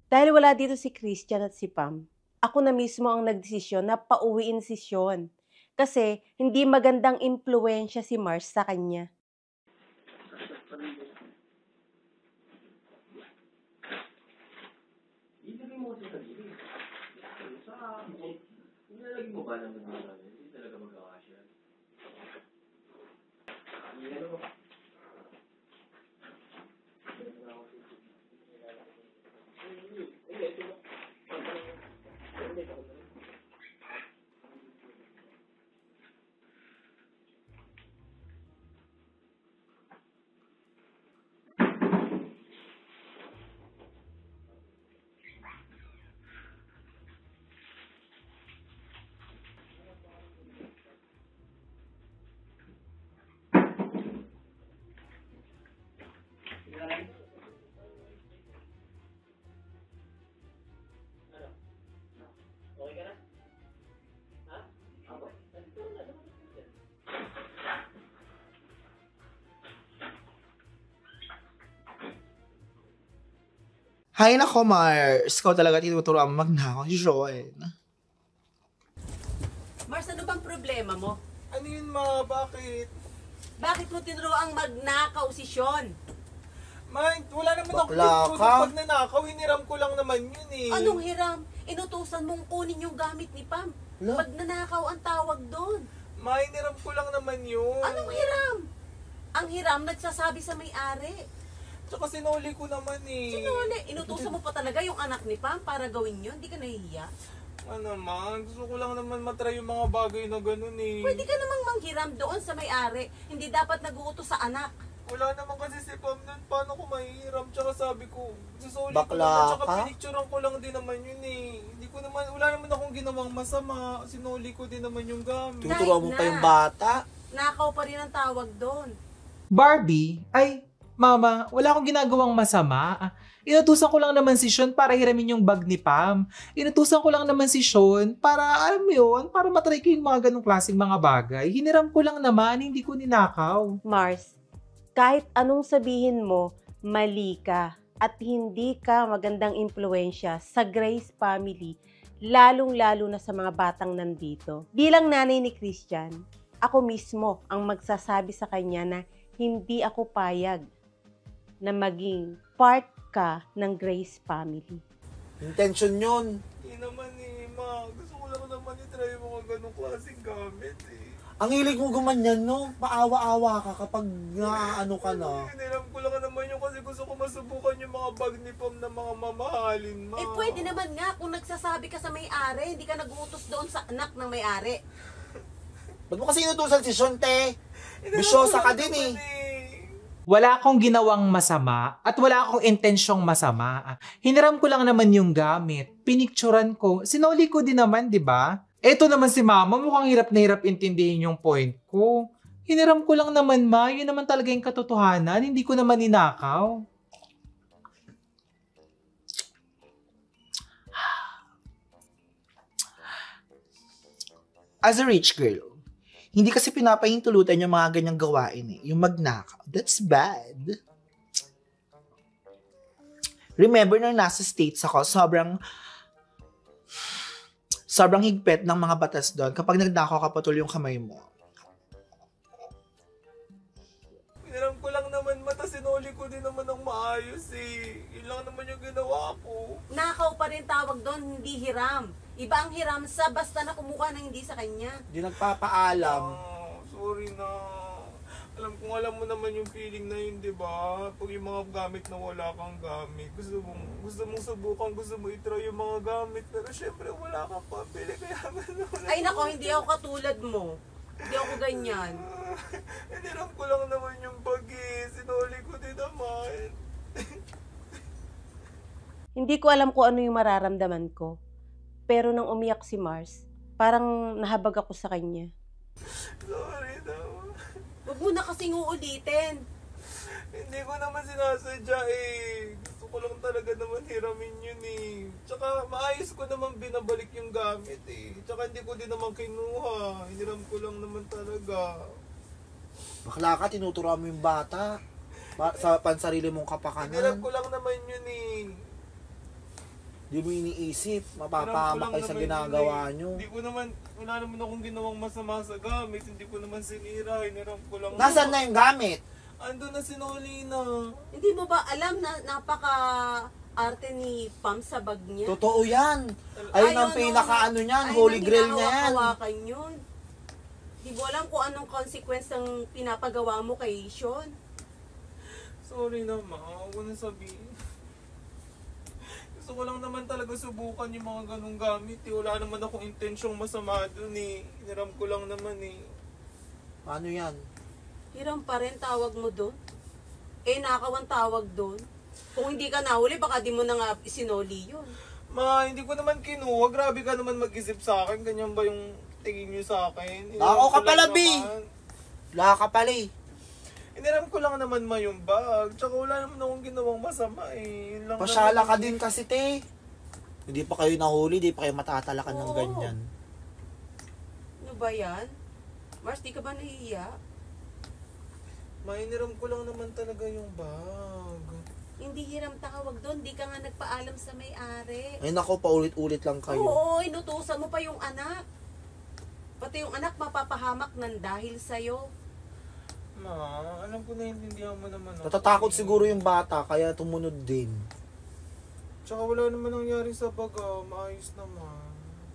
Dahil wala dito si Christian at si Pam, ako na mismo ang nagdesisyon na pauwiin si Sean. Kasi hindi magandang impluwensya si Mars sa kanya. Ilagay mo sa sarili. Nilalagay mo ba naman yung hindi talaga magkakasya? Hay nako, Mars. Ikaw talaga tinuturuan mo magnakaw si Sean. Mars, ano bang problema mo? Ano yun, ma? Bakit? Bakit mo tinuruang magnakaw si Sean? Ma, wala naman ako Bakla dito ka. sa pagnanakaw. Hiniram ko lang naman yun eh. Anong hiram? Inutusan mong kunin yung gamit ni Pam. Ala. Magnanakaw ang tawag doon. Ma, hiniram ko lang naman yun. Anong hiram? Ang hiram nagsasabi sa may-ari. Tsaka sinuli ko naman eh. Sinuli, inutusan mo pa talaga yung anak ni Pam para gawin yun? Di ka nahihiya? Ano naman, gusto ko lang naman matry yung mga bagay na ganun eh. Pwede ka namang manghiram doon sa may-ari. Hindi dapat nag-uutos sa anak. Wala naman kasi si Pam nun, paano ko mahihiram? Tsaka sabi ko, susuli ko Bakla naman, tsaka ka? pinicturean ko lang din naman yun eh. Hindi ko naman, wala naman akong ginawang masama. Sinuli ko din naman yung gamit. Tuturuan mo Kahit pa na. yung bata. Nakaw pa rin ang tawag doon. Barbie, ay, Mama, wala akong ginagawang masama. Inutusan ko lang naman si Sean para hiramin yung bag ni Pam. Inutusan ko lang naman si Sean para, alam mo yun, para matry ko yung mga ganong klaseng mga bagay. Hiniram ko lang naman, hindi ko ninakaw. Mars, kahit anong sabihin mo, mali ka at hindi ka magandang impluensya sa Grace family, lalong-lalo na sa mga batang nandito. Bilang nanay ni Christian, ako mismo ang magsasabi sa kanya na hindi ako payag na maging part ka ng Grace family. Intention yun. Hindi naman eh, ma. Gusto ko lang naman itry yung mga ganong klaseng gamit eh. Ang hilig mo gumanyan, no? Paawa-awa ka kapag naano ka na. Hiniram ko lang naman yung kasi gusto ko masubukan yung mga bag ni Pam na mga mamahalin, ma. Eh pwede naman nga kung nagsasabi ka sa may-ari, hindi ka nag-uutos doon sa anak ng may-ari. Ba't mo kasi inutusan si Sean, te? Hiniram Bisyosa ko lang ka din naman eh. Wala akong ginawang masama at wala akong intensyong masama. Hiniram ko lang naman yung gamit. Pinicturan ko. Sinuli ko din naman, di ba? Eto naman si Mama, mukhang hirap na hirap intindihin yung point ko. Hiniram ko lang naman, Ma. Yun naman talaga yung katotohanan. Hindi ko naman ninakaw. As a rich girl, hindi kasi pinapahintulutan yung mga ganyang gawain eh. Yung magnakaw. That's bad. Remember, nung nasa States ako, sobrang higpit ng mga batas doon. Kapag nagnakaw ka, patuloy yung kamay mo. Hiniram ko lang naman, mata sinuli ko din naman ng maayos eh. Yun lang naman yung ginawa ko. Nakaw pa rin tawag doon, hindi hiram. Iba ang hiram sa basta na kumuha na hindi sa kanya. Hindi nagpapaalam. Sorry na. Alam mo naman yung feeling na yun, di ba? Pag yung mga gamit na wala kang gamit, gusto mong subukan, gusto mo itry yung mga gamit, pero syempre wala kang pambili, kaya wala. Ay nako, hindi ako katulad mo. Hindi ako ganyan. Hiniram ko lang naman yung bag eh. Sinuli ko din naman. Hindi ko alam kung ano yung mararamdaman ko. Pero nang umiyak si Mars, parang nahabag ako sa kanya. Sorry na. Huwag mo na kasing uulitin. Hindi ko naman sinasadya eh. Gusto ko lang talaga naman hiramin yun eh. Tsaka maayos ko naman binabalik yung gamit eh. Tsaka hindi ko din naman kinuha. Hiniram ko lang naman talaga. Bakla ka, tinuturuan mo yung bata. Sa pansarili mong kapakanan. Hiniram ko lang naman yun eh. Di mo iniisip, Hiram ko mapapahamak lang kayo sa naman ginagawa yun eh. nyo. Hindi ko naman, wala naman akong ginawang masama sa gamit. Hindi ko naman sinira. Hiniram ko lang. Nasaan na yung gamit? Ando na si Nolina. Hindi mo ba alam na napaka-arte ni Pam sa bag niya? Totoo yan. Ayun ang pinaka-ano niyan, holy grail niya yan. Hawakan yun. Di mo alam kung anong consequence ng pinapagawa mo kay Sean. Sorry na, ma. Huwag ko na sabihin. Gusto ko lang naman talaga subukan yung mga ganong gamit. Eh. Wala naman akong intensyong masama dun eh. Hiniram ko lang naman eh. Paano yan? Hiram pa rin tawag mo doon. Eh, nakawang tawag doon. Kung hindi ka nahuli, baka di mo na nga sinoli yun. Ma, hindi ko naman kinuha. Grabe ka naman mag-isip sa akin. Ganyan ba yung tingin niyo sa akin? Ako ka pala, B. naman. Wala ka pala eh. Hiniram ko lang naman ma yung bag. Tsaka wala naman akong ginawang masama eh. Yun lang Pasyala naman. ka din kasi, te. Hindi pa kayo nahuli, di pa kayo matatalakan ng Oo. ganyan. Ano ba yan? Mars, di ka ba nahihiya? Ma, hiniram ko lang naman talaga yung bag. Hindi hiram tawag doon. Di ka nga nagpaalam sa may-ari. Ay nako, paulit-ulit lang kayo. Oo, inutusan mo pa yung anak. Pati yung anak mapapahamak ng dahil sa'yo. Ma, alam ko naiintindihan mo naman ako. Natatakot siguro yung bata, kaya tumunod din. Tsaka wala naman nangyari sa bag ah. Maayos naman.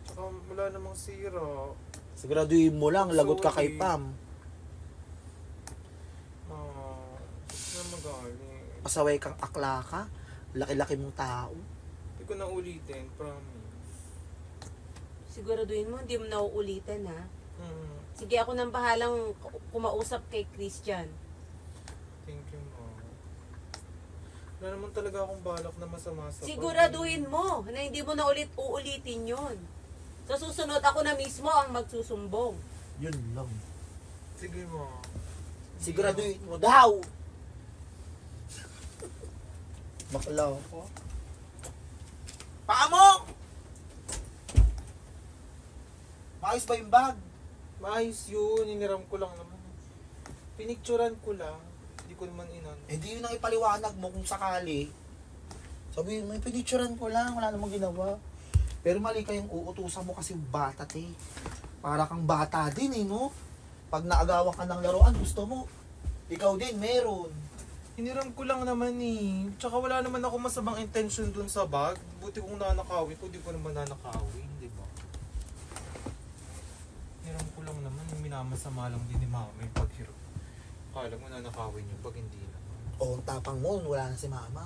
Tsaka wala namang sira. Siguraduhin mo lang, lagot ka kay Sorry. Pam. Ma, na magaling. Pasaway kang akla ka. Laki-laki mong tao. Hindi ko na ulitin, promise. Siguraduhin mo, hindi mo nauulitin ha. Hmm, Sige, ako nang bahalang kumausap kay Christian. thank you, ma. Wala naman talaga akong balak na masama sa Siguraduhin mo na hindi mo na uulitin yun. Sa susunod, ako na mismo ang magsusumbong. Yun lang. Sige, ma. Siguraduhin mo daw. Bakla ko. Paa mo! Maayos ba yung bag? Maayos yun, iniram ko lang naman. Pinicturan ko lang. Hindi ko naman inan. Eh di yun ang ipaliwanag mo kung sakali. Sabi mo, pinicturean ko lang, wala namang ginawa. Pero mali kayong uutusan mo kasi bata, te. Para kang bata din eh, no? Pag naagawan ka ng laruan, gusto mo. Ikaw din, meron. Hiniram ko lang naman eh. Tsaka wala naman ako masamang intention dun sa bag. Buti kung nanakawin ko, di ko naman nanakawin, di ba? Hiniram ko lang naman, yung minamasama lang din ni mama yung paghiram. Akala mo nanakawin yung pag hindi naman. O, ang tapang mo, wala na si mama.